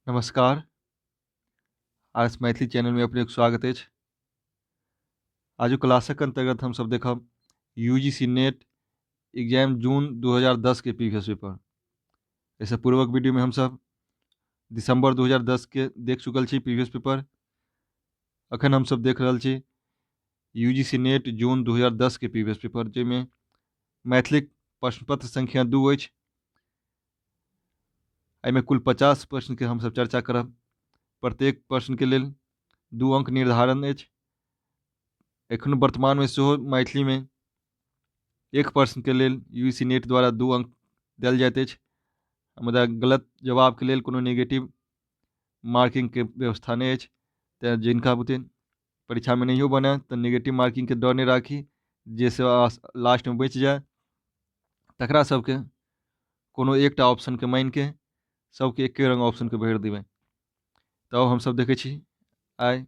नमस्कार। RS Maithili channel में अपने स्वागत अछि। आजुक क्लासक अंतर्गत हम सब देखब यूजीसी नेट एग्जाम जून 2010 के प्रीवियस पेपर। एहिसँ पूर्वक वीडियो में हम सब दिसंबर 2010 के देख चुकल छी प्रीवियस पेपर। अखन हम सब देख रहल छी यूजीसी नेट जून 2010 के प्रीवियस पेपर, जाहिमे मैथिलिक प्रश्नपत्र संख्या 2 अछि। एहिमे कुल 50 प्रश्न के हम सब चर्चा करब। प्रत्येक प्रश्न के लेल 2 अंक निर्धारण अछि। एखन वर्तमान में सेहो मैथिली में एक प्रश्न के लेल यूजीसी नेट द्वारा 2 अंक देल जाइत अछि। मुदा गलत जवाब के लेल कोनो नेगेटिव मार्किंग के व्यवस्था नहीं अछि। तैं जिनका बुते परीक्षा में नहियो बने तऽ नेगेटिव मार्किंग के डर नहीं राखी, जैसे लास्ट में बचि जाए तकरा सबके कोनो एकटा ऑप्शन के मानि के सबके एके रंग ऑप्शन के भरि देबै। तब हम सब देखै छी आइ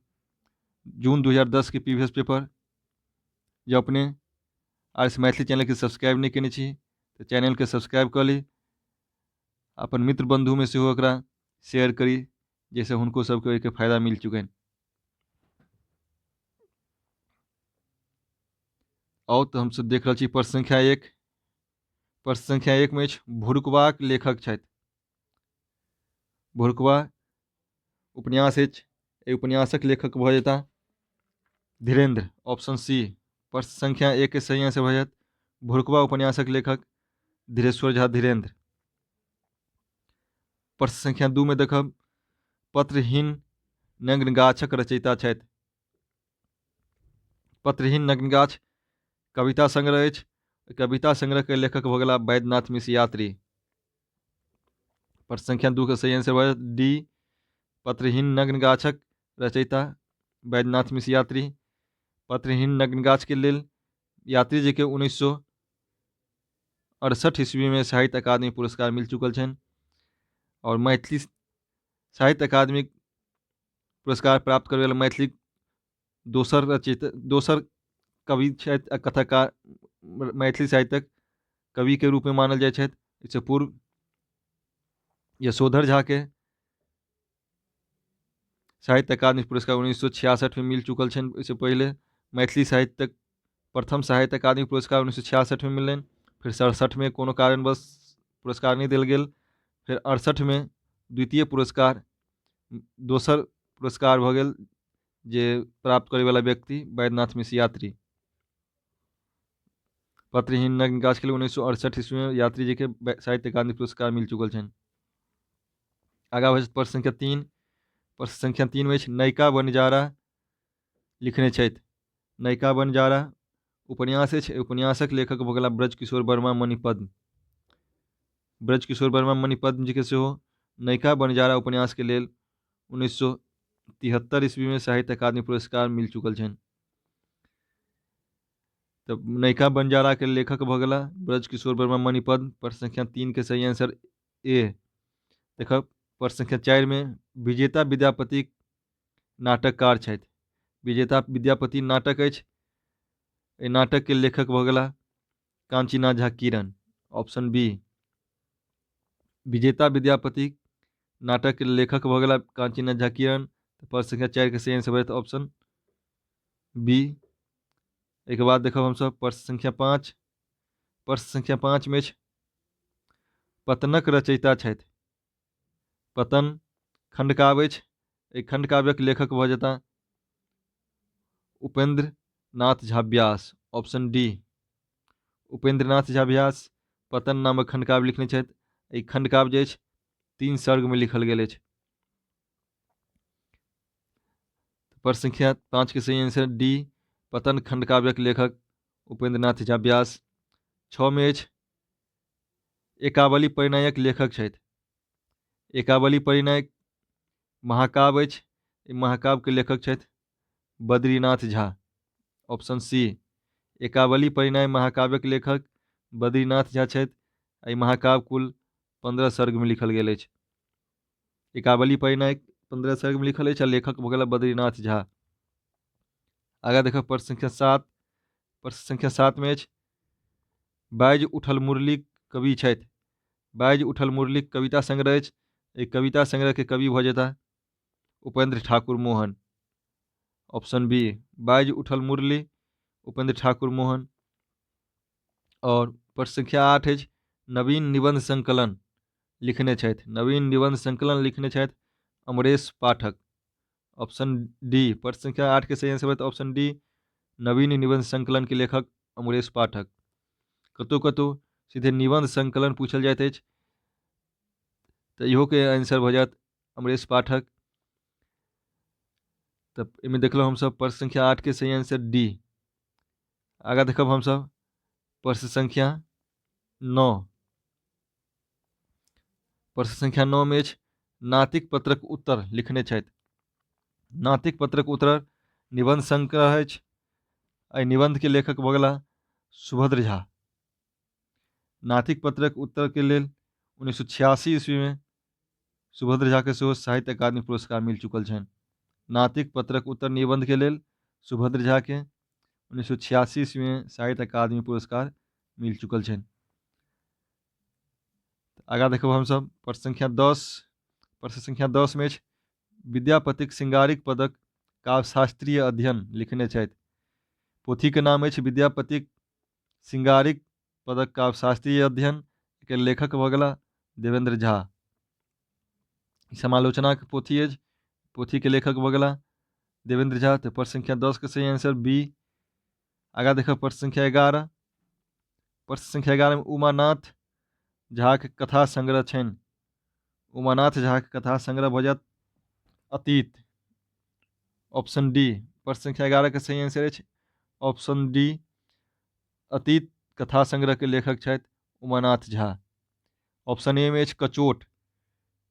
जून 2010 के प्रीवियस पेपर। जे अपने आरएस मैथिली चैनल के सब्सक्राइब नहीं केने छी तो चैनल के सब्सक्राइब कर ली, अपन मित्र बंधु में सेहो एकरा शेयर करी, जैसे हुनको सबके ओहिके फायदा मिल चुकनि। और तो हम सब देख रहल छी प्रश्न संख्या 1। प्रश्न संख्या 1 में अछि भुरुकवाक लेखक छथि। भुरुकवा उपन्यास अछि। एहि उपन्यासक लेखक भऽ जेता धीरेन्द्र, ऑप्शन सी। प्रश्न संख्या 1 के सही आंसर भऽ जायत भुरुकवा उपन्यासक लेखक धीरेश्वर झा धीरेन्द्र। प्रश्न संख्या 2 में देखब पत्रहीन नग्न गाछक रचयिता छथि। पत्रहीन नग्न गाछ कविता संग्रह अछि। कविता संग्रह के लेखक भऽ गेला वैद्यनाथ मिश्र यात्री। प्रश्न संख्या 2 के सही आंसर भऽ जायत डी, पत्रहीन नग्न गाछक रचयिता वैद्यनाथ मिश्र यात्री। पत्रहीन नग्न गाछ के लेल यात्री जी के 1968 ईस्वी में साहित्य अकादमी पुरस्कार मिल चुकल छनि। और मैथिली साहित्य अकादमी पुरस्कार प्राप्त करय वाला मैथिली दोसर कवि छथि, कथाकार मैथिली साहित्यक कवि के रूप में मानल जाइ छथि। इससे पूर्व यशोधर झा के साहित्य अकादमी पुरस्कार 1966 में मिल चुकल छनि। इससे पहले मैथिली साहित्यक प्रथम साहित्य अकादमी पुरस्कार 1966 में मिलनि। फिर 67 में कोनो कारणवश पुरस्कार नहीं देल गेल। फिर 68 में द्वितीय पुरस्कार दोसर पुरस्कार भऽ गेल जे प्राप्त करे वाला व्यक्ति वैद्यनाथ मिश्र यात्री। पत्रहीन नग्न गाछ के लिए 1968 ईस्वी में यात्री जी के साहित्य अकादमी पुरस्कार मिल चुकल छनि। आगा भऽ प्रश्न संख्या 3। प्रश्न संख्या 3 में नयिका बनजारा लिखने छथि। नयिका बनजारा उपन्यास अछि। उपन्यासक लेखक भऽ गेला ब्रजकिशोर वर्मा मणिपद्म। ब्रजकिशोर वर्मा मणिपद्म जी के सेहो नयिका बनजारा उपन्यास के लेल 1973 ईस्वी में साहित्य अकादमी पुरस्कार मिल चुकल छनि। तब नयिका बनजारा के लेखक भऽ गेला ब्रजकिशोर वर्मा मणिपद्म। प्रश्न संख्या 3 के सही आंसर ए। देखब प्रश्न संख्या 4 में विजेता विद्यापति नाटककार छथि। विजेता विद्यापति नाटक अछि। एहि नाटक के लेखक भऽ गेला कांचीनाथ झा किरण, ऑप्शन बी। विजेता विद्यापति नाटक के लेखक भऽ गेला कांचीनाथ झा किरण। प्रश्न संख्या 4 के सही आंसर भऽ जायत ऑप्शन बी। एक बाद देखब हम सब प्रश्न संख्या 5। प्रश्न संख्या 5 में पतनक रचयिता छथि। पतन खंडकाव्य अछि। एहि खंडकाव्यक लेखक भऽ जेता उपेंद्र नाथ झा व्यास, ऑप्शन डी। उपेंद्र नाथ झा व्यास पतन नामक खंडकाव्य लिखने छथि। एहि खंडकाव्य जे अछि 3 सर्ग में लिखल गेल अछि। प्रश्न संख्या 5 के सही आंसर डी, पतन खंडकाव्यक लेखक उपेंद्र नाथ झा व्यास। 6 में एकावली परिणयक लेखक छथि। एकावली परिणय महाकाव्य अछि। महाकाव्य के लेखक छथि बद्रीनाथ झा, ऑप्शन सी। एकावली परिणय महाकाव्यक लेखक बद्रीनाथ झा छथि। एहि महाकाव्य कुल 15 सर्ग में लिखल गेल अछि। एकावली परिणय 15 सर्ग में लिखल अछि आ लेखक भऽ गेला बद्रीनाथ झा। आगा देखब प्रश्न संख्या 7। प्रश्न संख्या 7 में बाइज उठल मुरली कवि छथि। बाइज उठल मुरली कविता संग्रह अछि। एक कविता संग्रह के कवि भऽ जेता उपेंद्र ठाकुर मोहन। ऑप्शन बी बाइज उठल मुरली उपेंद्र ठाकुर मोहन। और प्रश्न संख्या 8 अछि नवीन निबंध संकलन लिखने छथि। नवीन निबंध संकलन लिखने छथि अमरेश पाठक। ऑप्शन डी प्रश्न संख्या 8 के सही आंसर होत ऑप्शन डी नवीन निबंध संकलन के लेखक अमरेश पाठक। कतौ कतौ सीधे निबंध संकलन पूछल जाइत अछि तऽ इहो के आंसर भऽ जायत अमरेश पाठक। तब एहिमे देखलहुँ हमसब प्रश्न संख्या 8 के सही आंसर डी। आगाँ देखब हमसब प्रश्न संख्या 9। प्रश्न संख्या 9 में अछि नातिक पत्रक उत्तर लिखने छथि। नातिक पत्रक उत्तर निबंध संग्रह अछि। एहि निबंध के लेखक भऽ गेलाह सुभद्र झा। नातिक पत्रक उत्तर के लेल 1986 ईस्वी में सुभद्र झा के सेहो साहित्य अकादमी पुरस्कार मिल चुकल छनि। नातिक पत्रक उत्तर निबंध के लेल सुभद्र झा के 1986 ईस्वी में साहित्य अकादमी पुरस्कार मिल चुकल छनि। आगाँ देखब हमसब प्रश्न संख्या 10। प्रश्न संख्या 10 में अछि विद्यापतिक सिंगारिक पदक काव्यशास्त्रीय अध्ययन लिखने छथि। पोथी के नाम अछि विद्यापतिक सिंगारिक पदक काव्यशास्त्रीय अध्ययन। के लेखक भऽ गेलाह देवेंद्र झा। समालोचना के पोथी अछि। पोथी के लेखक भऽ गेलाह देवेंद्र झा। तो प्रश्न संख्या 10 के सही आंसर बी। आगाँ देखब प्रश्न संख्या 11। प्रश्न संख्या 11 में उमानाथ झा के कथा संग्रह छनि। उमानाथ झा के कथा संग्रह भऽ जायत अतीत। ऑप्शन डी प्रश्न संख्या 11 के सही आंसर अछि ऑप्शन डी अतीत कथा संग्रह के लेखक छथि उमानाथ झा। ऑप्शन ए में अछि कचोट।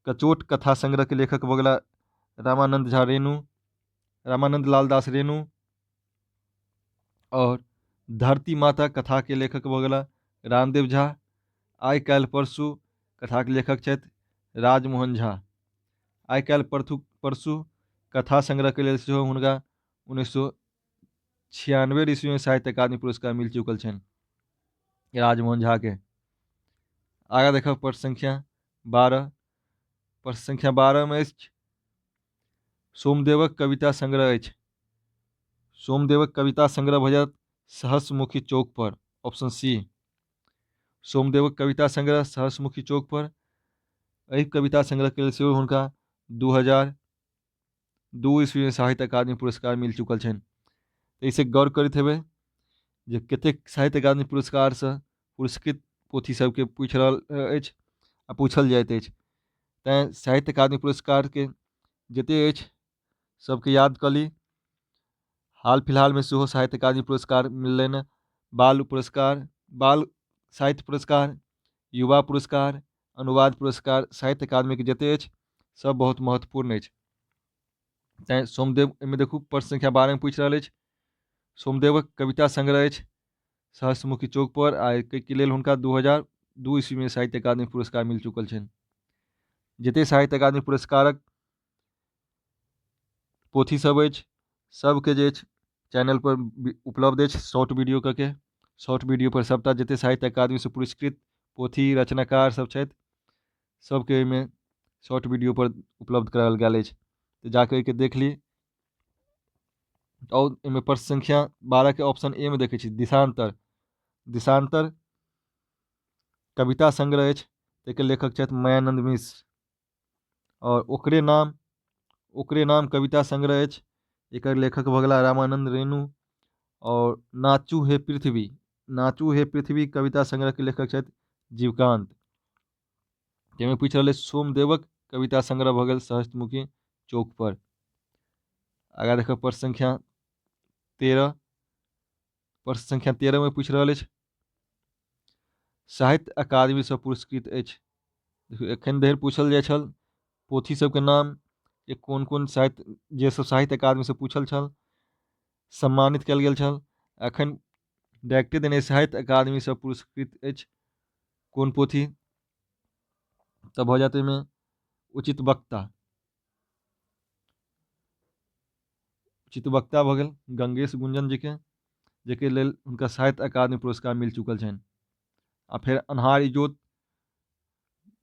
कचोट कथा संग्रह के लेखक भऽ गेलाह रामानंद झा रेणु, रामानंद लाल दास रेणु। और धरती माता कथा के लेखक भऽ गेलाह रामदेव झा। आइ काल्हि परसू कथा के लेखक छथि राजमोहन झा। आइ काल्हि परसू कथा संग्रह के लेल सेहो हुनका 1996 ईस्वी में साहित्य अकादमी पुरस्कार मिल चुकल छनि राजमोहन झा के। आगाँ देखब प्रश्न संख्या 12। प्रश्न संख्या 12 में अछि सोमदेवक कविता संग्रह अछि। सोमदेवक कविता संग्रह भऽ जायत सहस्रमुखी चौक पर। ऑप्शन सी सोमदेवक कविता संग्रह सहस्रमुखी चौक पर। एहि कविता संग्रह के लेल सेहो हुनका 2002 ईस्वी में साहित्य अकादमी पुरस्कार मिल चुकल छनि। एहिसँ गौर करैत हेबै जे कतेक साहित्य अकादमी पुरस्कारसँ पुरस्कृत पोथी सबके पूछि रहल अछि आ पूछल जाइत अछि। तैँ साहित्य अकादमी पुरस्कारके जतेक अछि सबके याद कऽ ली। हाल फिलहाल में सेहो साहित्य अकादमी पुरस्कार मिललनि। बाल पुरस्कार, बाल साहित्य पुरस्कार, युवा पुरस्कार, अनुवाद पुरस्कार साहित्य अकादमी के जतेक अछि सब बहुत महत्वपूर्ण अछि। तैँ सोमदेव एहिमे देखू प्रश्न संख्या 12 में पूछि रहल अछि सोमदेवक कविता संग्रह अछि सहस्रमुखी चौक पर। आ के लेल हुनका 2002 ईस्वी में साहित्य अकादमी पुरस्कार मिल चुकल छनि। जतेक साहित्य अकादमी पुरस्कारक पोथी सब अछि सबके जे अछि चैनल पर उपलब्ध अछि शॉर्ट वीडियो कऽ के। शॉर्ट वीडियो पर सबटा जतेक साहित्य अकादमी से पुरस्कृत पोथी रचनाकार सब छथि सबके ओहिमे शॉर्ट वीडियो पर उपलब्ध करायल गेल अछि। तऽ जाके ओहिके देख ली। और एहिमे प्रश्न संख्या 12 के ऑप्शन ए में देखै छी दिशांतर। दिशांतर कविता संग्रह अछि ताहिके लेखक छथि मायानंद मिश्र। और ओकरे नाम कविता संग्रह अछि एकर लेखक भऽ गेलाह रामानंद रेणु। और नाचू हे पृथ्वी, नाचू हे पृथ्वी कविता संग्रह के लेखक छथि जीवकांत। जाहिमे पूछि रहल अछि सोमदेवक कविता संग्रह भऽ गेल सहस्त्रमुखी चौक पर। आगाँ देखब प्रश्न संख्या 13। प्रश्न संख्या 13 में पूछि रहल अछि साहित्य अकादमी सँ पुरस्कृत अछि। देखियौ एखन धरि पूछल जाइ छल पोथी सबके नाम जे कोन कोन साहित्य जे सब साहित्य अकादमी से पूछल छल सम्मानित कयल गेल छल। एखन डायरेक्टे देने साहित्य अकादमी सँ पुरस्कृत अछि कोन पोथी। तऽ भऽ जायत एहिमे उचित वक्ता। उचित वक्ता भऽ गेल गंगेश गुंजन जी के जेके लेल हुनका साहित्य अकादमी पुरस्कार मिल चुकल छनि। आ फेर अन्हार इजोत,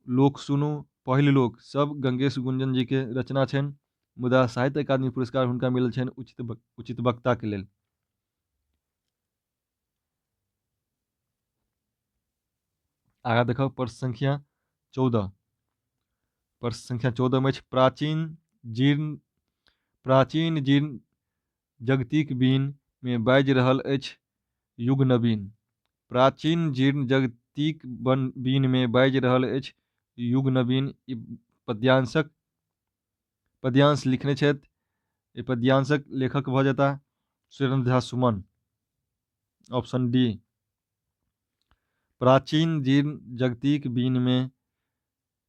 लोक सुनू, पहिल लोक सब गंगेश गुंजन जी के रचना छनि, मुदा साहित्य अकादमी पुरस्कार हुनका मिलल छनि उचित वक्ता के लेल। आगा देखो प्रश्न संख्या 14। प्रश्न संख्या 14 में प्राचीन जीर्ण जगतिक बीन में बाजि रहल अछि युग नवीन। प्राचीन जीर्ण जगतिक बीन में बाजि रहल अछि युग नवीन। ई पद्यांश लिखने छथि। ई पद्यांशक लेखक भऽ जेता सुरेंद्र झा सुमन। Option D. प्राचीन जीर्ण जगतिक बीन में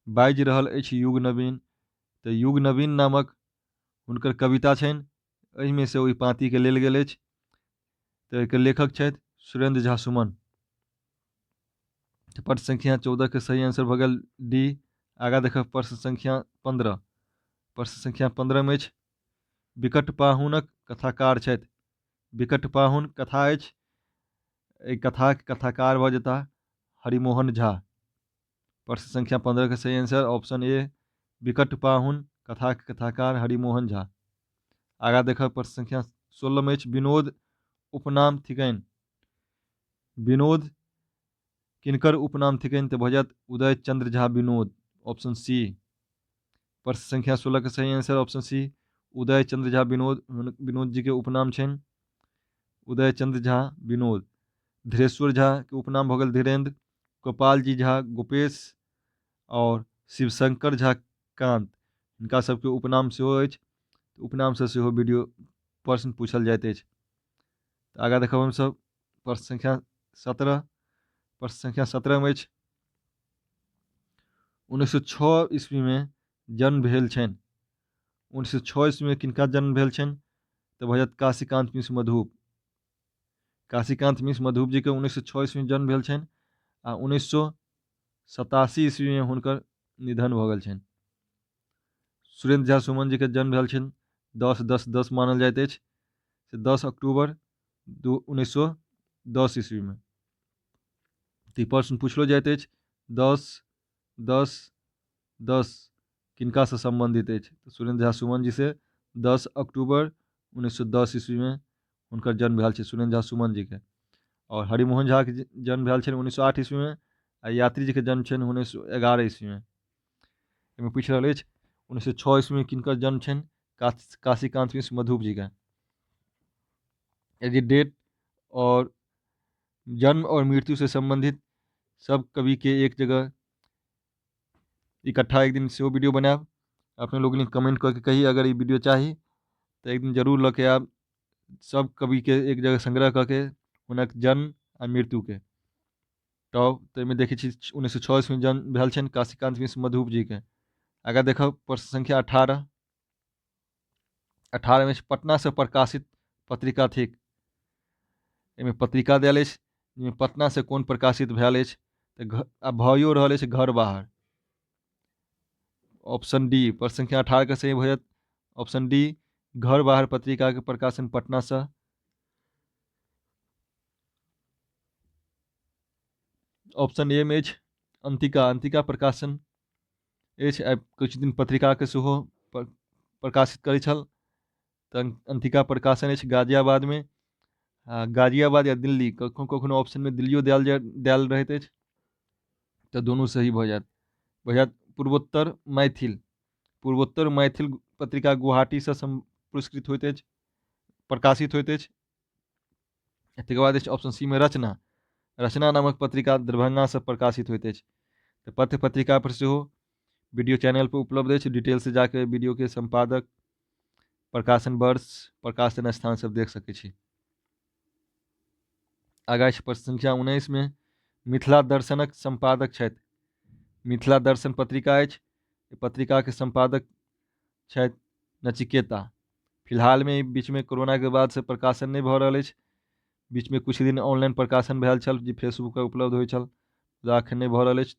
बाजि रहल अछि युग नवीन। तऽ युग नवीन नामक हुनकर कविता छनि, एहिमे से ओहि पाँतिके लेल गेल अछि। तऽ एकर लेखक छथि सुरेंद्र झा सुमन। प्रश्न संख्या 14 के सही आंसर भऽ गेल डी। आगा देखब प्रश्न संख्या 15। प्रश्न संख्या 15 में अछि विकट पाहुनक कथाकार छथि। विकट पाहुन कथा अछि, एहि कथाक कथाकार भऽ जेता हरिमोहन झा। प्रश्न संख्या 15 के सही आंसर ऑप्शन ए विकट पाहुन कथा के कथाकार हरिमोहन झा। आगा देखब प्रश्न संख्या 16 में अछि विनोद उपनाम थिकनि। विनोद किनकर उपनाम थिकनि तऽ भऽ जायत उदय चंद्र झा विनोद। Option C. प्रश्न संख्या 16 के सही answer option C Uday Chandra Jha Vinod. Vinod ji के उपनाम छनि उदय चंद्र झा विनोद। धीरेश्वर झा के उपनाम भऽ गेल धीरेन्द्र। गोपाल जी झा गोपेश और शिवशंकर झा कांत, हिनका सबके उपनाम सेहो अछि। उपनाम से सेहो वीडियो प्रश्न पूछल जाइत अछि। आगा देखब हमसब प्रश्न संख्या 17। प्रश्न संख्या 17 में अछि 1906 ईस्वी में जन्म भेल छनि। 1906 ईस्वी में किनका जन्म भेल छनि तऽ भऽ जायत काशीकांत मिश्र मधुप। काशीकांत मिश्र मधुप जी के 1906 ईस्वी में जन्म भेल छनि आ 1987 ईस्वी में हुनकर निधन भऽ गेल छनि। सुरेंद्र झा सुमन जी के जन्म भेल छनि 10/10/10 मानल जाइत अछि, 10 अक्टूबर 1910 ईस्वी में। तऽ ई प्रश्न पूछलो जाइत अछि 10/10/10 किनका से संबंधित अछि। सुरेंद्र झा सुमन जी से 10 अक्टूबर 1910 ईस्वी में हुनकर जन्म भेल छै सुरेंद्र झा सुमन जी के। और हरिमोहन झा के जन्म भेल छनि 1908 ईस्वी में आ यात्री जी के जन्म छनि 1911 ईस्वी में। एहिमे पूछ रहल अछि 1906 ईस्वी में किनकर जन्म छनि काशीकांत मिश्र मधुप जी का। यदि डेट और जन्म और मृत्यु से संबंधित सब कवि के एक जगह इकट्ठा एक दिन से वीडियो बनाएब। अपने लोग कमेंट करके कही अगर ये वीडियो चाही तो एक दिन जरूर लऽ के आब सब कवि के एक जगह संग्रह करके हुनक जन्म आ मृत्यु के। तब तो में देखी 1906 ईस्वी में जन्म भेल छनि काशीकांत मिश्र मधुप जी के। आगे देखब प्रश्न संख्या 18। 18 में पटना से प्रकाशित पत्रिका थिक। एहिमे पत्रिका देल अछि पटना से कोन प्रकाशित भेल अछि तऽ भइयो रहल अछि घर बाहर। ऑप्शन डी प्रश्न संख्या 18 के सही भऽ जायत ऑप्शन डी घर बाहर पत्रिका के प्रकाशन पटना से। ऑप्शन ए में अछि अंतिका प्रकाशन अछि। कुछ दिन पत्रिका के सेहो प्रकाशित करै छल तऽ अंतिका प्रकाशन अछि गाजियाबाद में। गाजियाबाद या दिल्ली कखनो कखनो ऑप्शन में दिल्लियो देल रहैत अछि तऽ दुनू सही भऽ जायत पूर्वोत्तर मैथिल पत्रिका गुवाहाटी से पुरस्कृत होइत अछि प्रकाशित होइत अछि। तकर बाद अछि ऑप्शन सी में रचना नामक पत्रिका दरभंगा से प्रकाशित होइत अछि। तऽ पत्र पत्रिका पर सेहो वीडियो चैनल पर उपलब्ध अछि, डिटेल से जाके वीडियो के संपादक प्रकाशन वर्ष प्रकाशन स्थान सब देख सकै छी। आगा प्रश्न संख्या 19 में मिथिला दर्शनक संपादक छथि। मिथिला दर्शन पत्रिका अछि, पत्रिका के संपादक छथि नचिकेता। फिलहाल में बीच में कोरोना के बाद से प्रकाशन नहीं भऽ रहल अछि। बीच में कुछ दिन ऑनलाइन प्रकाशन भेल छल जे फेसबुक पर उपलब्ध होइ छल, एखन नहीं भऽ रहल अछि।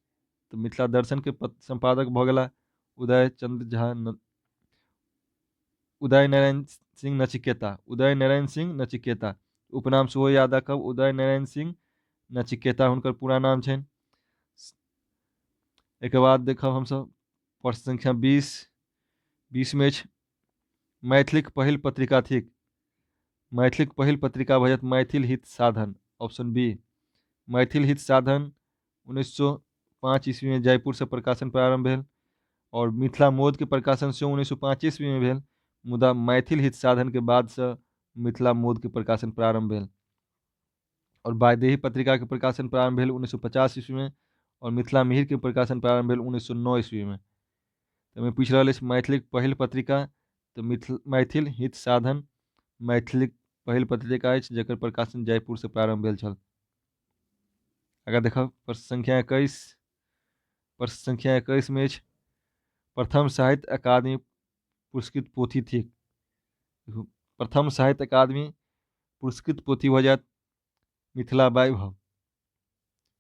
तऽ मिथिला दर्शन के संपादक भऽ गेला उदय नारायण सिंह नचिकेता। उपनाम सेहो याद राखब उदय नारायण सिंह नचिकेता हुनकर पूरा नाम छनि। एक बाद देखब हमसब प्रश्न संख्या 20 में अछि मैथिलीक पहिल पत्रिका थिक। मैथिलीक पहिल पत्रिका भऽ जायत मैथिल हित साधन, ऑप्शन बी। मैथिल हित साधन 1905 ईस्वी में जयपुर से प्रकाशन प्रारंभ भेल और मिथिला मोद के प्रकाशन से 1905 ईस्वी में भेल, मुदा मैथिल हित साधन के बाद से मिथिला मोद के प्रकाशन प्रारंभ भेल और वैदेही पत्रिका के प्रकाशन प्रारंभ भेल 1950 ईस्वी में और मिथिला मिहिर के प्रकाशन प्रारंभ भेल 1909 ईस्वी में। तो मैं पूछ रहा मैथिली पहिल पत्रिका, तो मैथिल हित साधन मैथिली पहिल पत्रिका अछि जकर प्रकाशन जयपुर से प्रारंभ भेल छल। अगर देखब प्रश्न संख्या 21, प्रश्न संख्या 21 में अछि प्रथम साहित्य अकादमी पुरस्कृत पोथी थिक। प्रथम साहित्य अकादमी पुरस्कृत पोथी भऽ जायत मिथिला वैभव,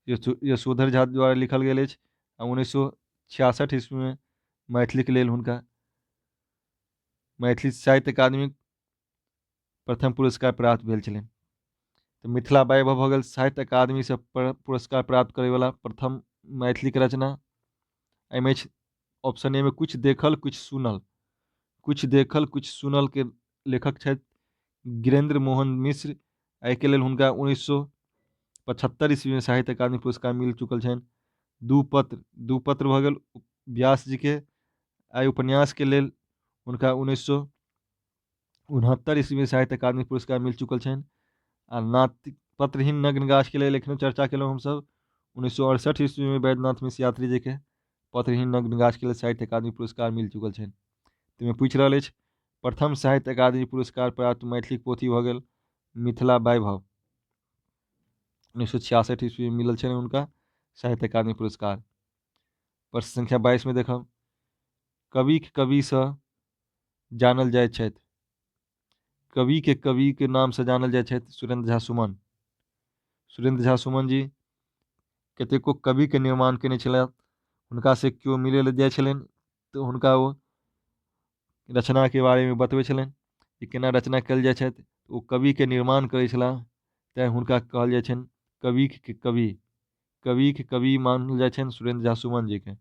यशोधर झा द्वारा लिखल गेल अछि आ 1966 ईस्वी में मैथिलीक लेल हुनका मैथिली साहित्य अकादमी प्रथम पुरस्कार प्राप्त भेल छलनि। तो मिथिला वैभव भऽ गेल साहित्य अकादमी से पुरस्कार प्राप्त करे वाला प्रथम मैथिली के रचना। एहिमे ऑप्शन ए में कुछ देखल कुछ सुनल। कुछ देखल कुछ सुनल के लेखक छथि गिरेंद्र मोहन मिश्र। एहिके लेल हुनका 1975 ईस्वी में साहित्य अकादमी पुरस्कार मिल चुकल छनि। दू पत्र भऽ गेल व्यास जी के। एहि उपन्यास के लेल हुनका 1969 ईस्वी में साहित्य अकादमी पुरस्कार मिल चुकल छनि। आ नातिक पत्रहीन नग्नगाछ के लेल एखनो चर्चा केलहुँ हमसब 1968 ईस्वी में वैद्यनाथ मिश्र यात्री जी के पत्रहीन नग्नगाछ के लेल साहित्य अकादमी पुरस्कार मिल चुकल छनि। तो मैं पूछ रहा अछि प्रथम साहित्य अकादमी पुरस्कार प्राप्त मैथिली पोथी भऽ गेल मिथिला वैभव, 1966 ईस्वी में मिलल छनि हुनका साहित्य अकादमी पुरस्कार। प्रश्न संख्या 22 में देखब कवि से जानल जाइत छथि। कवि के नाम से जानल जाइत छथि सुरेंद्र झा सुमन। सुरेंद्र झा सुमन जी कतेको कवि के निर्माण केने छलथि। हुनका से केओ मिलै लए जाइ छलनि तऽ हुनका ओ रचना के बारे में बतबै छलनि कि केना रचना कयल जाइ छथि। ओ कवि के निर्माण करै छलाह, तैं हुनका कहल जाइ छनि कवि के कवि। कवि के कवि मानल जाइ छनि सुरेंद्र झा सुमन जी के।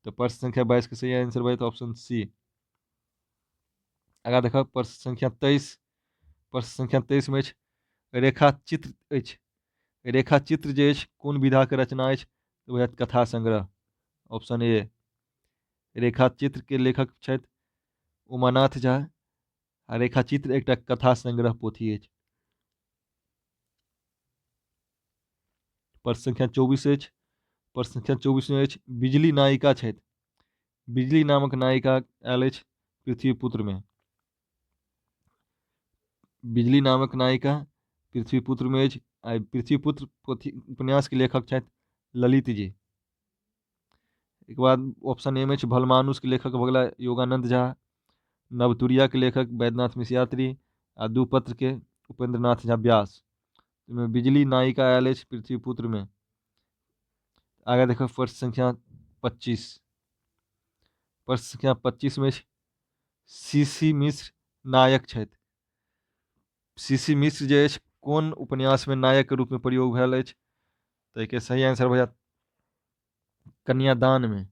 तो प्रश्न संख्या 22 के सही आंसर भऽ ऑप्शन सी। आगाँ देखब प्रश्न संख्या 23। प्रश्न संख्या 23 में अछि रेखा चित्र अछि। रेखा चित्र जे अछि कोन विधा के रचना अछि तऽ वह कथा संग्रह, ऑप्शन ए। रेखा चित्र के लेखक छथि उमानाथ झा आ रेखा चित्र एकटा कथा संग्रह पोथी अछि। प्रश्न संख्या 24 अछि। प्रश्न संख्या 24 में अछि बिजली नायिका छथि। बिजली नामक नायिका आयल अछि पृथ्वीपुत्र में। बिजली नामक नायिका पृथ्वीपुत्र में अछि। पृथ्वीपुत्र पोथी उपन्यास के लेखक छथि ललित जी। एक बाद ऑप्शन ए में भलमानुष के लेखक भऽ गेला योगानंद झा। नवतुरिया के लेखक वैद्यनाथ मिश्र यात्री आ दूपत्र के उपेंद्रनाथ झा व्यास। में बिजली नायिका आयल अछि पृथ्वीपुत्र में। आगे देखो प्रश्न संख्या 25। प्रश्न संख्या 25 में सीसी मिश्र नायक छथि। सीसी मिश्र जे अछि कोन उपन्यास में नायक के रूप में प्रयोग भेल अछि तऽ एके सही आंसर भऽ जायत कन्यादान में।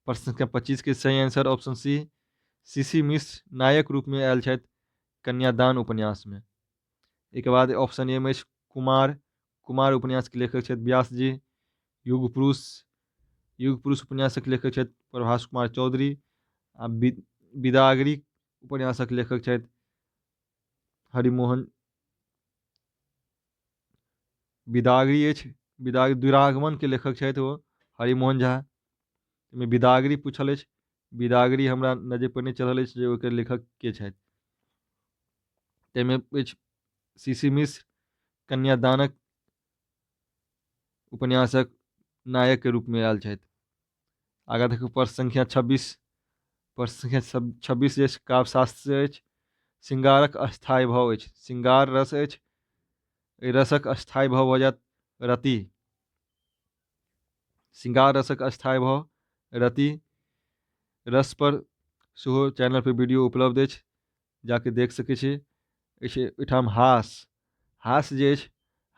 प्रश्न संख्या 25 के सही आंसर ऑप्शन सी। सीसी मिश्र नायक रूप में आयल छथि कन्यादान उपन्यास में। एक बाद ऑप्शन ए में कुमार उपन्यास के लेखक छथि व्यास जी। युग पुरुष उपन्यासक लेखक छथि प्रभास कुमार चौधरी आ बिदागरी उपन्यासक लेखक छथि हरिमोहन। बिदागरी अछि दुरागमन के लेखक छथि वो हरिमोहन झा। में बिदागरी पूछल अछि। बिदागरी हमरा नजर पर नहीं चढ़ल अछि जे ओकर लेखक के छथि। ताहिमे अछि सीसी मिश्र कन्यादानक उपन्यासक नायक के रूप में आयल छथि। आगाँ देखू प्रश्न संख्या 26। प्रश्न संख्या 26 जे काव्य शास्त्र अछि श्रृंगारक अस्थायी भाव अछि। श्रृंगार रस अछि, रसक अस्थायी भाव भऽ जायत रति। श्रृंगार रसक अस्थायी भाव रति। रस पर सेहो चैनल पर वीडियो उपलब्ध अछि, जाके देख सकै छी। एहिठाम हास जे अछि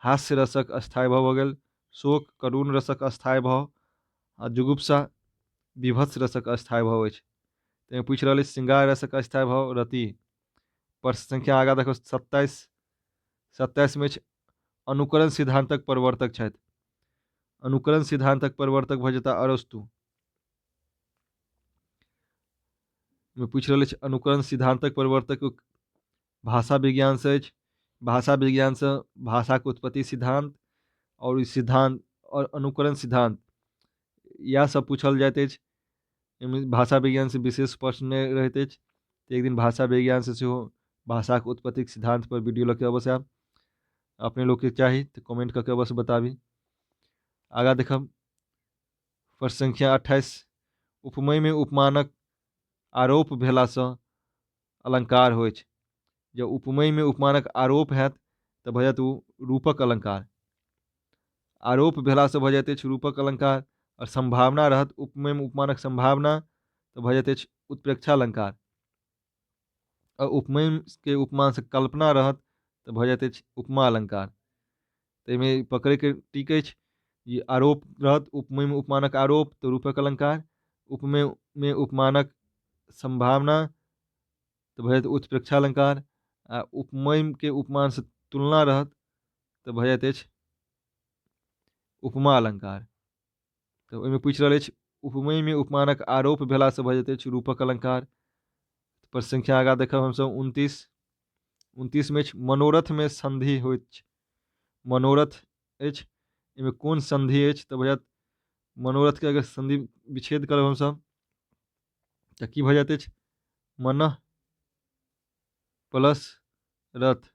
हास्य रसक अस्थायी भाव भऽ गेल। शोक करुण रसक अस्थायी भाव आ जुगुप्सा विभत्स रसक अस्थायी भाव अछि। ताहिमे पूछि रहल अछि श्रृंगार रसक अस्थायी भाव रति। प्रश्न संख्या आगाँ देखो 27 में अछि अनुकरण सिद्धांतक प्रवर्तक छथि। अनुकरण सिद्धांतक प्रवर्तक भऽ जेता अरस्तु। में पूछि रहल अछि अनुकरण सिद्धांतक प्रवर्तक भाषा विज्ञान से अछि। भाषा विज्ञान से भाषा के उत्पत्ति सिद्धांत और सिद्धांत और अनुकरण सिद्धांत यह सब पूछल जाइत अछि। भाषा विज्ञान से विशेष प्रश्न नहि रहैत अछि। एक दिन भाषा विज्ञान से सेहो भाषा के उत्पत्ति सिद्धांत पर वीडियो लऽ के अवश्य आयब। अपने लोग के चाही तो कमेंट करके अवश्य बताबी। आगा देखब प्रश्न संख्या 28 उपमेय में उपमानक आरोप भेलासँ अलंकार होइ छै। जब उपमेय में उपमानक आरोप हैत तऽ भऽ जायत ओ रूपक अलंकार। आरोप भेलासँ भऽ जाइत अछि रूपक अलंकार और संभावना रहत उपमेय में उपमानक संभावना तऽ भऽ जाइत अछि उत्प्रेक्षालंकार। और उपमेय के उपमान से कल्पना रहत तऽ भऽ जाइत अछि उपमा अलंकार। ताहिमे पकड़े के टिक अछि ये आरोप रहत उपमेय में उपमानक आरोप तो रूपक अलंकार, उपमेय में उपमानक संभावना तो भऽ जाइत उत्प्रेक्षालंकार, आ उपमेय के उपमान से तुलना रहत तो भऽ जाइत अछि उपमा अलंकार। तो ओहिमे पूछि रहल अछि उपमेय में उपमानक आरोप भेलासँ भऽ जाइत अछि रूपक अलंकार। प्रश्न संख्या आगाँ देखब हमसब 29 में अछि मनोरथ में संधि होइत छै। मनोरथ अछि एहिमे कोन संधि अछि तऽ भऽ जायत मनोरथ के अगर संधि विच्छेद करब हमसब तऽ की भऽ जाइत अछि मनः प्लस रथ।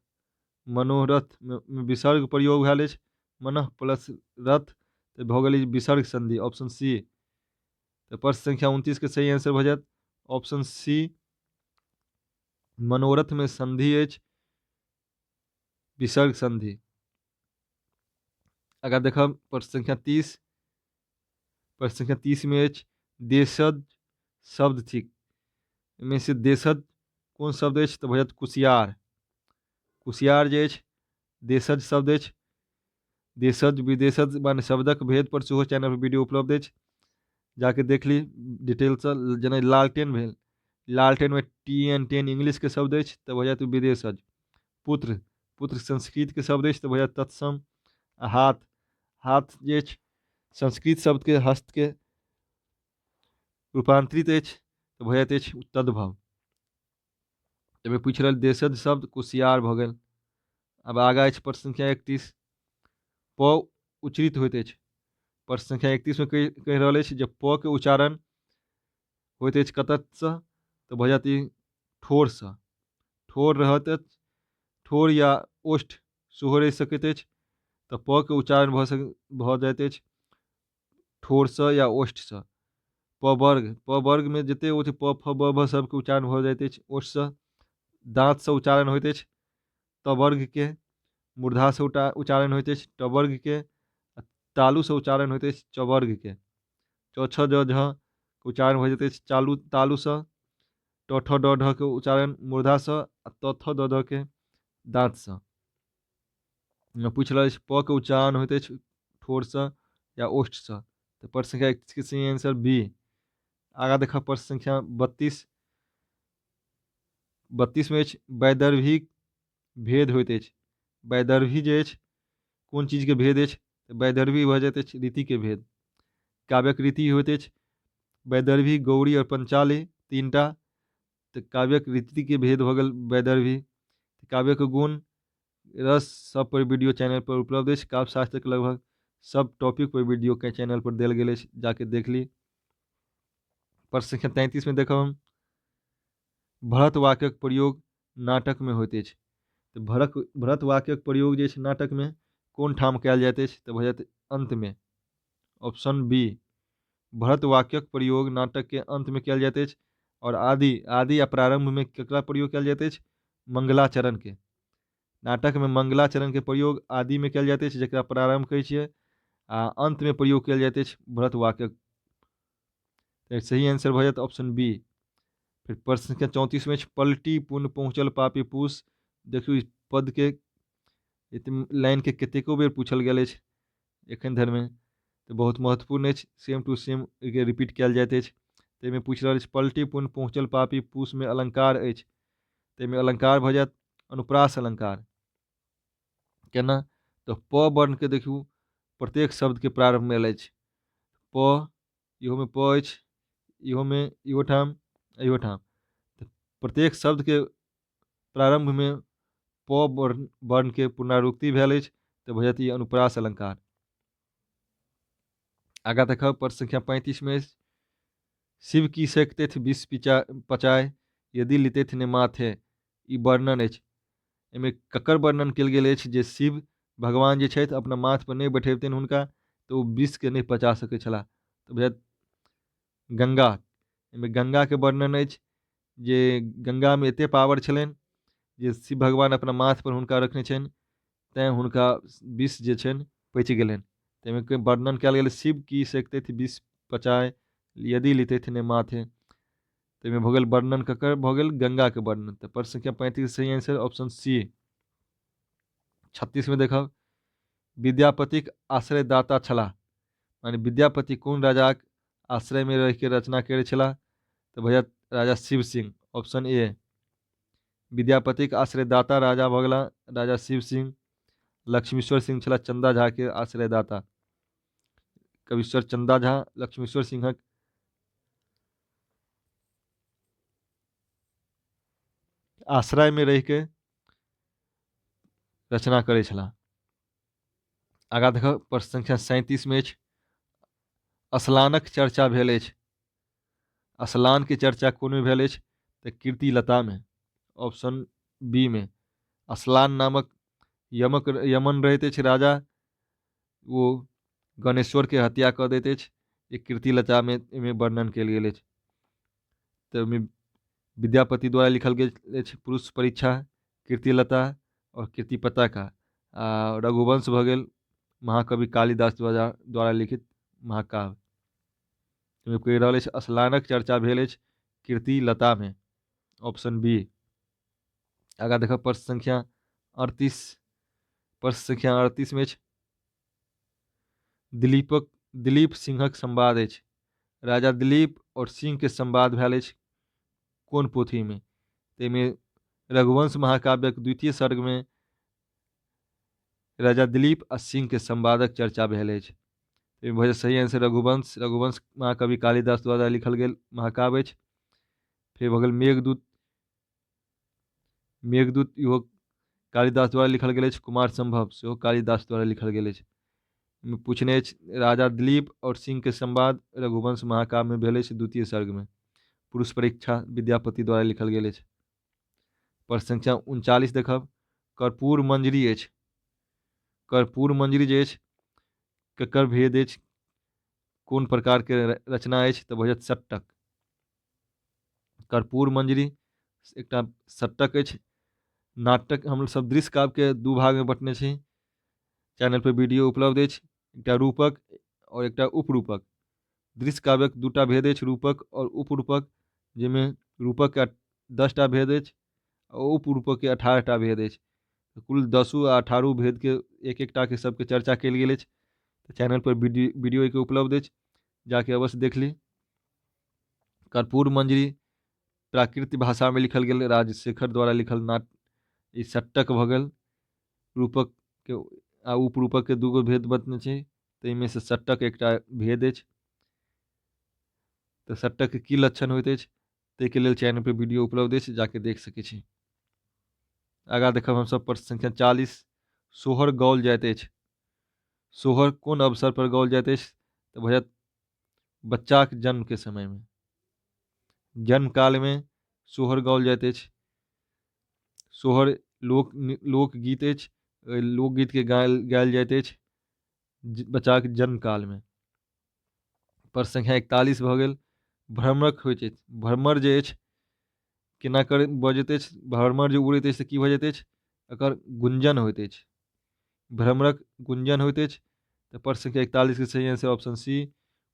मनोरथ में विसर्ग प्रयोग भेल अछि मनः प्लस रथ तऽ भऽ गेल विसर्ग संधि ऑप्शन सी। तो प्रश्न संख्या 29 के सही आंसर भऽ जायत ऑप्शन सी मनोरथ में संधि अछि विसर्ग संधि। आगाँ देखब प्रश्न संख्या 30। प्रश्न संख्या 30 में अछि देशज शब्द थिक। इनमें से देशज कोन शब्द अछि तऽ भऽ जायत कुसियार। कुसियार जे अछि देशज शब्द अछि। देशज विदेशज मान शब्दक भेद पर सेहो चैनल पर वीडियो उपलब्ध अछि, जाके देख ली डिटेलसँ। जेना लालटेन भेल, लालटेन में TN10 इंग्लिश के शब्द अछि तऽ भऽ जायत विदेशज। पुत्र, पुत्र संस्कृत के शब्द अछि तऽ भऽ जायत तत्सम। हाथ, हाथ जे अछि संस्कृत शब्द के हस्त के रूपांतरित अछि तऽ भऽ जाइत अछि तद्भव। एहिमे पूछि रहल देशज शब्द कुसियार भऽ गेल। अब आगा अछि प्रश्न संख्या 31 प उच्चरित होइत अछि। प्रश्न संख्या 31 में कहि रहल अछि जे प के उच्चारण होइत अछि कतऽसँ तऽ भऽ जायत ई ठोरसँ। ठोर रहत अछि, ठोर या ओष्ठ सेहो रहि सकैत अछि। तऽ प के उच्चारण भऽ जाइत अछि ठोरसँ या ओष्ठसँ। प वर्ग में जते होइत छै प फ ब भ सबके उच्चारण भऽ जाइत अछि ओष्ठसँ। दाँतसँ उच्चारण होइत अछि त वर्ग के। मूर्धासँ उच्चारण होइत अछि ट वर्ग के। तालुसँ उच्चारण होइत अछि च वर्ग के। च छ ज झ के उच्चारण भऽ जाइत अछि तालुसँ। ट ठ ड ढ के उच्चारण मूर्धासँ आ त थ द ध के दाँतसँ। पूछि रहल अछि प के उच्चारण होइत अछि ठोरसँ या ओष्ठसँ। तो प्रश्न संख्या 31 के सही आंसर बी। आगा देखब प्रश्न संख्या 32। 32 में अछि वैदर्भिक भेद होइत अछि। वैदर्भी जे अछि कोन चीज के भेद अछि तऽ वैदर्भी भऽ जाइत अछि रीति के भेद। काव्यक रीति होइत अछि वैदर्भी, गौड़ी और पंचाली तीनटा। तो काव्यक रीति के भेद भऽ गेल वैदर्भी। काव्यक गुण रस सब पर वीडियो चैनल पर उपलब्ध अछि। काव्य शास्त्र के लगभग सब टॉपिक पर वीडियो के चैनल पर देल गेल अछि, जाके देख ली। प्रश्न संख्या 33 में देखब हम भरत वाक्यक प्रयोग नाटक में होइत अछि। तो भरत वाक्यक प्रयोग जे छै नाटक में कोन ठाम कयल जाइत अछि तऽ भऽ जायत अंत में ऑप्शन बी। भरत वाक्यक प्रयोग नाटक के अंत में कयल जाइत अछि। और आदि या प्रारंभ में केकरा प्रयोग कयल जाइत अछि मंगलाचरण के। नाटक में मंगलाचरण के प्रयोग आदि में कयल जाइत अछि जकरा प्रारंभ कहै छियै, आ अंत में प्रयोग कयल जाइत अछि भरत वाक्यक। सही आंसर भऽ जायत ऑप्शन बी। फिर प्रश्न संख्या 34 में पलटी पुन पहुँचल पापी पूस। देखियौ इस पद के लाइन के कतेको बेर पूछल गेल अछि एखन धरि में। तो बहुत महत्वपूर्ण अछि, सेम टू सेम के रिपीट कयल जाइत अछि। ताहिमे पूछि रहल अछि पलटी पुन पहुँचल पापी पूस में अलंकार अछि। ताहिमे अलंकार भऽ जायत अनुप्रास अलंकार। केना तऽ प वर्ण के देखू प्रत्येक शब्द के प्रारंभ में आयल अछि। प इहो में प अछि, इहो में इहो ठाम इहो ठाम। तऽ प्रत्येक शब्द के प्रारंभ में प वर्ण के पुनरावृत्ति भेल अछि, तऽ भऽ जायत ई अनुप्रास अलंकार। आगा देखब प्रश्न संख्या 35 में शिव की सकतेथ विष पचाय यदि लितेथ ने माथे। ई वर्णन अछि। एहिमे ककर वर्णन कयल गेल अछि जे शिव भगवान जे छथि अपना माथ पर नहि बैठेबतनि हुनका तऽ ओ विषके नहि पचा सकै छलाह। तऽ भऽ गंगा, एहिमे गंगाके वर्णन अछि जे गंगामे एतेक पावर छलनि जे शिव भगवान अपना माथ पर हुनका रखने छनि, तैँ हुनका विष जे छनि पचि गेलनि। ताहिमे वर्णन कयल गेल शिव की सकतेथ विष पचाय यदि लितेथ ने माथे। ताहिमे भऽ गेल वर्णन ककर भऽ गेल गंगाके वर्णन। तऽ प्रश्न संख्या 35 सही आंसर ऑप्शन सी। 36 में देखब विद्यापतिक आश्रयदाता छलाह, माने विद्यापति कोन राजाक आश्रय में रहि के रचना करै छलाह। तऽ भऽ जायत राजा शिव सिंह, ऑप्शन ए। विद्यापतिक आश्रयदाता राजा भऽ गेला राजा शिव सिंह। लक्ष्मीश्वर सिंह छलाह चंदा झा के आश्रयदाता। कविश्वर चंदा झा लक्ष्मीश्वर सिंहक आश्रय में रहि के रचना करै छलाह। आगा देखब प्रश्न संख्या 37 में अछि असलानक चर्चा भेल अछि। असलान के चर्चा कोन में भेल अछि तऽ कीर्ति लता में, ऑप्शन बी में। असलान नामक यमन रहैत अछि राजा, वो गणेश्वर के हत्या कऽ दैत अछि। एक कीर्ति लता में एहिमे वर्णन कयल गेल अछि। तऽ ओहिमे विद्यापति द्वारा लिखल गेल अछि पुरुष परीक्षा, कीर्ति लता और कीर्ति पताका। आ रघुवंश भऽ गेल महाकवि कालिदास द्वारा लिखित महाकाव्य। कहि रहल अछि असलानक चर्चा भेल अछि कीर्ति लता में, ऑप्शन बी। आगा देखब प्रश्न संख्या 38। प्रश्न संख्या 38 में अछि दिलीप सिंहक संवाद अछि। राजा दिलीप और सिंह के संवाद भेल अछि कोन पोथी में। ताहिमे रघुवंश महाकाव्यक द्वितीय सर्ग में राजा दिलीप आ सिंह के संवादक चर्चा भेल अछि। ताहिमे भऽ जायत सही आंसर रघुवंश महाकवि कालिदास द्वारा लिखल गेल महाकाव्य अछि। फिर भऽ गेल मेघदूत इहो कालिदास द्वारा लिखल गेल अछि। कुमार संभव सेहो कालिदास द्वारा लिखल गेल अछि। पूछने अछि राजा दिलीप और सिंह के संवाद रघुवंश महाकाव्य में भेल अछि द्वितीय सर्ग में। पुरुष परीक्षा विद्यापति द्वारा लिखल गेल अछि। प्रश्न संख्या 39 देखब कर्पूर मंजरी अछि। कर्पूर मंजरी जे अछि केकर भेद अछि, कोन प्रकार के रचना अछि तऽ भऽ जायत सट्टक। कर्पूर मंजरी एकटा सट्टक अछि। नाटक हम सब दृश्य काव्य के दू भाग में बँटने छी। चैनल पर वीडियो उपलब्ध अछि, एकटा रूपक और एकटा उपरूपक। दृश्य काव्यक दूटा भेद अछि, रूपक और उपरूपक, जिसमें रूपक के 10 टा भेद अछि और उपरूपक के 18 टा भेद अछि। कुल 10 आ 18 भेद के एक एकटा के सबके चर्चा कयल गेल अछि। चैनल पर वीडियो के उपलब्ध अछि, जाके अवश्य देख ली। कर्पूर मंजरी प्राकृत भाषा में लिखल गेल राजशेखर द्वारा लिखल नाट ई सट्टक भऽ गेल। रूपक के आ उपरूपक के दूगो भेद बतने छै, ताहिमे से सट्टक एकटा भेद अछि। तऽ सट्टक के की लक्षण होइत अछि ताहिके लेल चैनल पर वीडियो उपलब्ध अछि, जाके देख सकै छी। आगा देखब हमसब प्रश्न संख्या 40 सोहर गाओल जाइत अछि। सोहर कोन अवसर पर गाओल जाइत अछि तऽ भऽ जायत बच्चाक जन्म के समय में। जन्म काल में सोहर गाओल जाइत अछि। सोहर लोकगीत अछि। लोकगीत के गायल जाइत अछि बच्चाक जन्म काल में। प्रश्न संख्या 41 भऽ गेल भ्रमरक होइत अछि। भ्रमर जे अछि केना कर बजैत अछि, भ्रमर जे उड़ैत अछि तऽ की भऽ जाइत अछि, एकर गुंजन होइत अछि। भ्रमरक गुंजन होइत अछि। तऽ प्रश्न संख्या 41 के सही आंसर ऑप्शन सी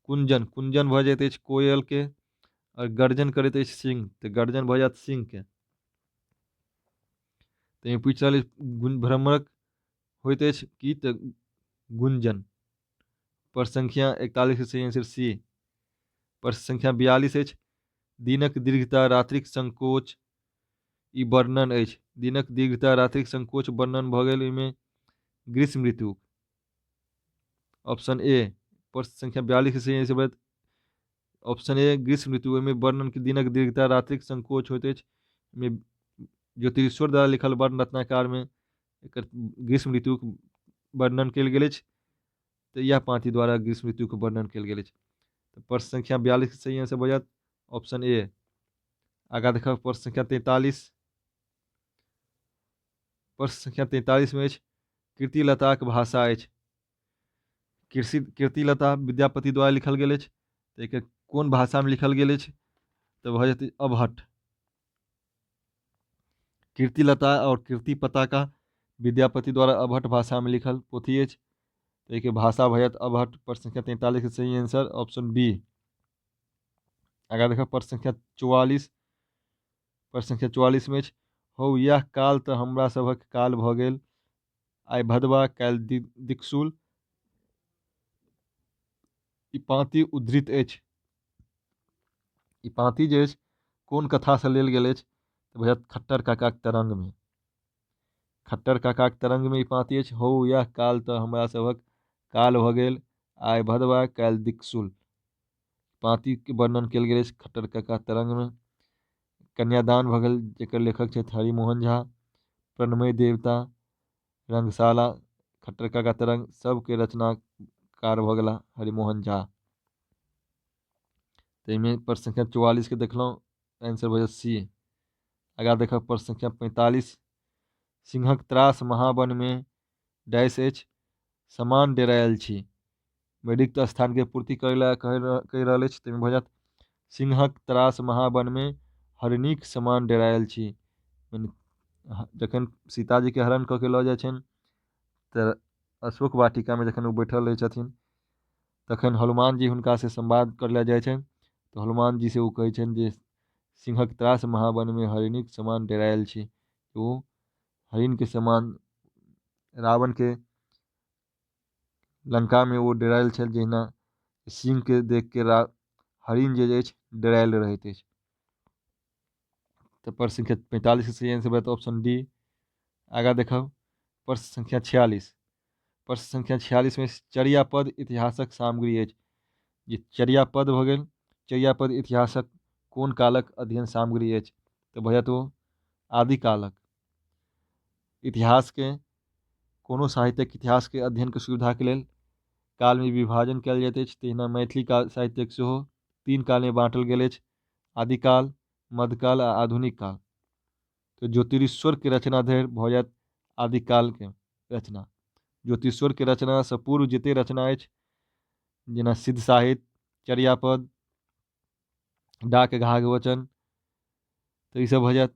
कुंजन। कुंजन भऽ जाइत अछि कोयल के, और गर्जन करैत अछि सिंह, तऽ गर्जन भऽ जायत सिंह के। तऽ पूछि रहल भ्रमरक होइत अछि की तऽ गुंजन। प्रश्न संख्या 41 के सही आंसर सी। प्रश्न संख्या 42 अछि। दिनक दीर्घता रात्रिक संकोच ई वर्णन अछि। दिनक दीर्घता रात्रिक संकोच वर्णन भऽ गेल एहिमे ग्रीष्म ऋतु। ऑप्शन ए प्रश्न संख्या 42 के सही आंसर भेट ऑप्शन ए ग्रीष्म ऋतु। एहिमे वर्णन की दिनक दीर्घता रात्रिक संकोच होइत अछि। एहिमे ज्योतिषीश्वर द्वारा लिखल वर्ण रत्नाकार में एकर ग्रीष्म ऋतुक वर्णन कयल गेल अछि। तऽ इएह पाँति द्वारा ग्रीष्म ऋतुके वर्णन कयल गेल अछि। तऽ प्रश्न संख्या 42 के सही आंसर भऽ जायत ऑप्शन ए। आगाँ देखब प्रश्न संख्या 43। प्रश्न संख्या 43 में अछि। कीर्तिलताक भाषा अछि। कीर्तिलता विद्यापति द्वारा लिखल गेल अछि। तऽ एकर कोन भाषा में लिखल गेल अछि तऽ भऽ जेतै अबहट्ठ। कीर्तिलता और कीर्ति पताका विद्यापति द्वारा अबहट्ठ भाषा में लिखल पोथी अछि। तो एक भाषा भऽ जायत अबहट्ठ। प्रश्न संख्या 43 के सही आंसर ऑप्शन बी। आगाँ देखब प्रश्न संख्या 44। प्रश्न संख्या 44 में अछि। हौ यह काल तऽ हमरा सभक काल भऽ गेल, आइ भदवा काल्हि दिक्सूल, ई पाँति उद्धृत अछि। ई पाँति जे अछि कोन कथासँ लेल गेल अछि तऽ भऽ जायत खट्टर काकाक तरंग में। खट्टर काकाक तरंग में ई पाँति अछि। हौ यह काल तऽ हमरा सभक काल भऽ गेल, आइ भदवा काल्हि दिक्सूल। पाँति के वर्णन कयल गेल अछि खट्टर काका तरंग में। कन्यादान भऽ गेल जेकर लेखक छथि हरिमोहन झा। प्रणमय देवता, रंगशाला, खट्टर काका तरंग सबके रचनाकार भऽ गेला हरिमोहन झा। ताहिमे प्रश्न संख्या 44 के देखलहुँ, आंसर भऽ जायत सी। आगाँ देखब प्रश्न संख्या 45। सिंहक त्रास महावन में डैश अछि, समान डेरायल छी। में रिक्त स्थान के पूर्ति करै कहि रहल अछि। ताहिमे भऽ जायत सिंहक त्रास महावन में हरिणीक समान डेरायल छी। जखन सीताजी के हरण कऽ के लऽ जाइ छनि तऽ अशोक वाटिका में जखन ओ बैठल रहै छथिन तखन हनुमान जी हुनका से संवाद करले जाइ छनि। तो हनुमान जी से वो कहै छनि जे सिंहक त्रास महावन में हरिणीक समान डेरायल छी। वो हरिण के समान रावण के लंका में वो डेरायल छल, जहिना सिंह के देख के हरिण जे अछि डेरायल रहैत अछि। तो प्रश्न संख्या 45 के सही आंसर बताओ ऑप्शन डी। आगाँ देखब प्रश्न संख्या 46। प्रश्न संख्या 46 में चर्यापद इतिहासक सामग्री अछि। जे चर्यापद भऽ गेल, चर्यापद इतिहासक कोन कालक अध्ययन सामग्री अछि तऽ भऽ जायत ओ आदिकालक। इतिहास के कोनो साहित्यक इतिहास के अध्ययन के सुविधा के लेल काल में विभाजन कयल जाइत अछि। तहिना मैथिली काल साहित्यक सेहो 3 काल में बाँटल गेल अछि, आदिकाल, मध्यकाल आ आधुनिक काल। तो ज्योतिषीश्वर के रचना धरि भऽ जायत आदिकाल के रचना। ज्योतिषीश्वर के रचना से पूर्व जते रचना अछि जेना सिद्ध साहित्य, चर्यापद, डाक घाघ वचन, तो ई सब भऽ जायत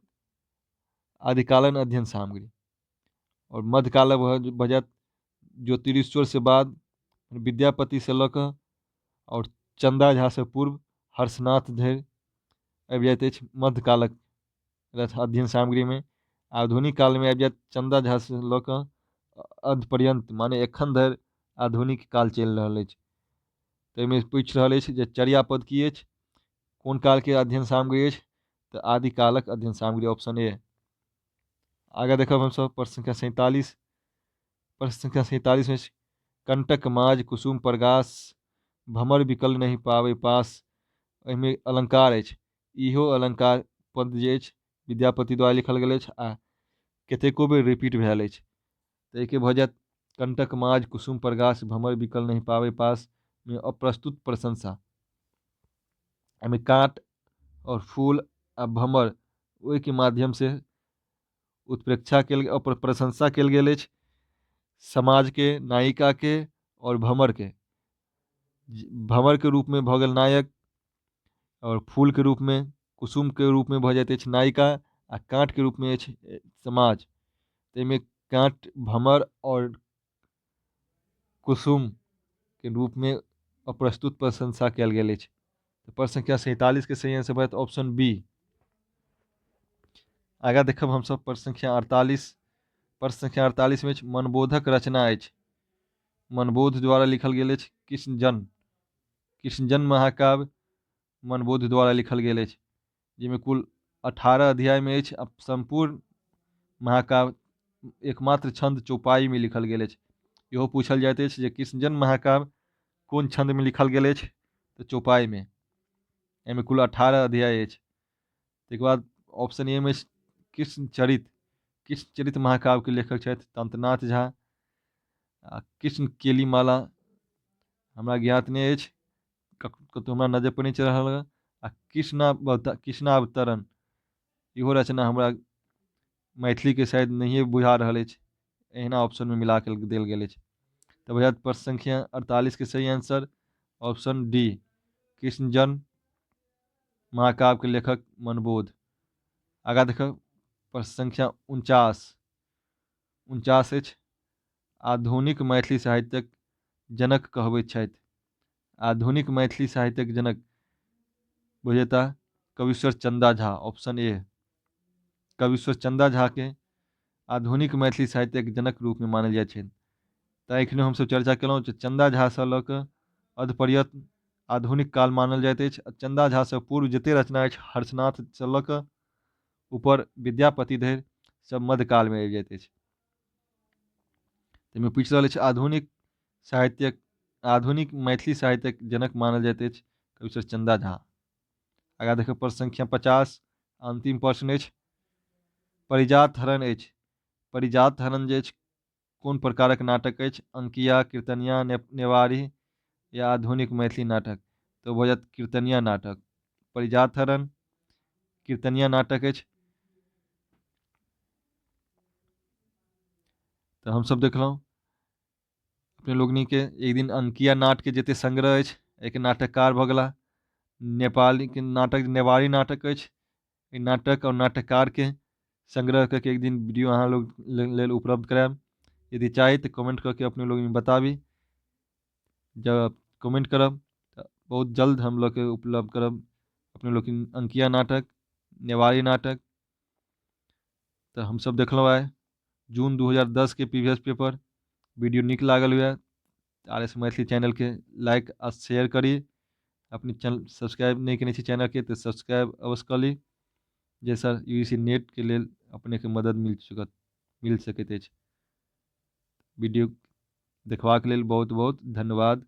आदिकालन अध्ययन सामग्री। और मध्यकाल भऽ जायत ज्योतिषीश्वर से बाद विद्यापति से लऽ कऽ और चंदा झा से पूर्व हर्षनाथ धरि आबि जाइत अछि मध्यकालक अध्ययन सामग्री में। आधुनिक काल में आबि जायत चंदा झा से लऽ कऽ अंत पर्यंत, माने एखन धरि आधुनिक काल चलि रहल अछि। ताहिमे पूछि रहल अछि जे चर्यापद की अछि, कोन काल के अध्ययन सामग्री अछि तऽ आदिकालक अध्ययन सामग्री ऑप्शन ए। आगे देखब हमसब प्रश्न संख्या 47। प्रश्न संख्या 47 में कंटक माज कुसुम प्रगास, भमर बिकल नहीं पावे पास। एहिमे अलंकार अछि। इहो अलंकार पद जे अछि विद्यापति द्वारा लिखल गेल अछि आ कतेको बेर रिपीट भेल अछि। तऽ एके भऽ जायत कंटक माज कुसुम प्रगास, भमर बिकल नहीं पावे पास में अप्रस्तुत प्रशंसा। एहिमे कांट और फूल आ भमर ओहि के माध्यम से उत्प्रेक्षा कयल और प्रशंसा कयल गेल अछि समाज के, नायिका के और भमर के। भमर के रूप में भऽ गेल नायक, और फूल के रूप में, कुसुम के रूप में भऽ जाइत अछि नायिका, आ कांट के रूप में अछि समाज। ताहिमे कांट, भमर और कुसुम के रूप में अप्रस्तुत प्रशंसा कयल गेल अछि। तो प्रश्न संख्या 47 के सही आंसर होयत ऑप्शन बी। आगाँ देखब हमसब प्रश्न संख्या 48। प्रश्न संख्या 48 में मनबोधक रचना अछि। मनबोध द्वारा लिखल गेल अछि। कृष्णजन्म महाकाव्य मनबोध द्वारा लिखल गेल अछि, जिसमें कुल 18 अध्याय में अछि। अब संपूर्ण महाकाव्य एकमात्र छंद चौपाई में लिखल गेल अछि। इहो पूछल जाइत अछि जे कृष्णजन्म महाकाव्य कोन छंद में लिखल गेल अछि, तो चौपाई में। एहिमे कुल 18 अध्याय अछि। ताहिके बाद ऑप्शन ए में कृष्णचरित महाकाव्य के लेखक छथि तंत्रनाथ झा। कृष्ण केलीमाला हमरा ज्ञात नहीं अछि, कतौ हमरा नजर पर नहीं चढ़ रहल। आ कृष्णावतरण इहो रचना हमरा मैथिली के शायद नहीं बुझा रहल अछि। एहिना ऑप्शन में मिला के देल गेल अछि। तब हो जात प्रश्न संख्या 48 के सही आंसर ऑप्शन डी, कृष्णजन्म महाकाव्य के लेखक मनबोध। आगा देखब प्रश्न संख्या 49 अछि। आधुनिक मैथिली साहित्यक जनक कहबैत छथि। आधुनिक मैथिली साहित्यक जनक बुझेता कविश्वर चंदा झा। ऑप्शन ए, कविश्वर चंदा झा के आधुनिक मैथिली साहित्यक जनक रूप में मानल जाइ छै। तऽ एखने हमसब चर्चा केलहुँ जे चंदा झा से लऽ कऽ अधपर्यंत आधुनिक काल मानल जाइत अछि। चंदा झा से पूर्व जते रचना अछि, हर्षनाथ से लऽ कऽ ऊपर विद्यापति धरि सब मध्यकाल में आबि जाइत अछि। ताहिमे पूछि रहल अछि आधुनिक मैथिली साहित्यक जनक मानल जाइत अछि कविश्वर चंदा झा। आगा देखब प्रश्न संख्या 50 अंतिम प्रश्न अछि। परिजात हरण अछि। परिजात हरण जे अछि कोन प्रकारक नाटक अछि? अंकिया, कीर्तनिया, नेवारी या आधुनिक मैथिली नाटक? तो भऽ जायत कीर्तनिया नाटक। परिजात हरण कीर्तनिया नाटक अछि। तो हमसब देखलहुँ अपने लोगनी के एक दिन अंकिया नाट के जते संग्रह अछि, एक नाटककार भऽ गेला। नेपाली के नाटक नेवारी नाटक अछि। ई नाटक और नाटककार के संग्रह करके एक दिन वीडियो अहाँ लोग लेल उपलब्ध करायब। यदि चाही तो कमेंट करके अपने लोग में बताबी। जब कमेंट करब तो बहुत जल्द हम लोग के उपलब्ध करब अपने लोग अंकिया नाटक, नेवारी नाटक। तो हम सब देखलहुँ आइ जून 2010 के प्रीवियस पेपर। वीडियो नीक लागल हुए RS मैथिली चैनल के लाइक आ शेयर करी। अपनी चैनल सब्सक्राइब नहीं केने छी चैनल के तो सब्सक्राइब अवश्य कर ली, जैसा UGC नेट के लेल अपने के मदद मिल सकैत अछि। वीडियो देखबाक लेल बहुत बहुत धन्यवाद।